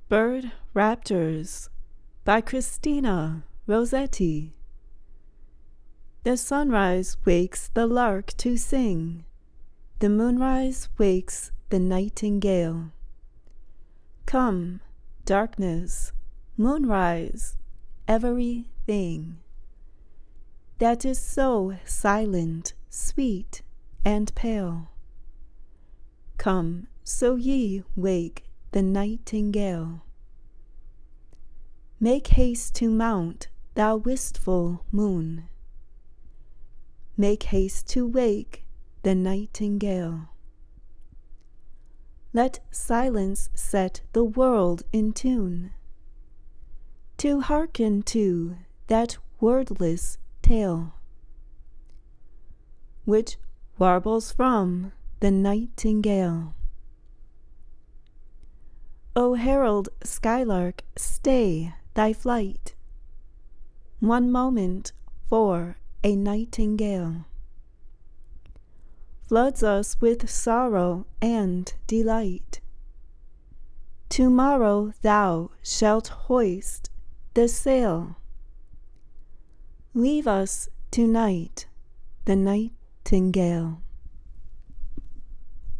Bird Raptures by Christina Rossetti. The sunrise wakes the lark to sing. The moonrise wakes the nightingale. Come, darkness, moonrise, everything that is so silent, sweet, and pale. Come, so ye wake the nightingale. Make haste to mount, thou wistful moon. Make haste to wake the nightingale. Let silence set the world in tune, to hearken to that wordless tale, which warbles from the nightingale. O herald skylark, stay thy flight, one moment for a nightingale floods us with sorrow and delight. Tomorrow thou shalt hoist the sail. Leave us tonight the nightingale.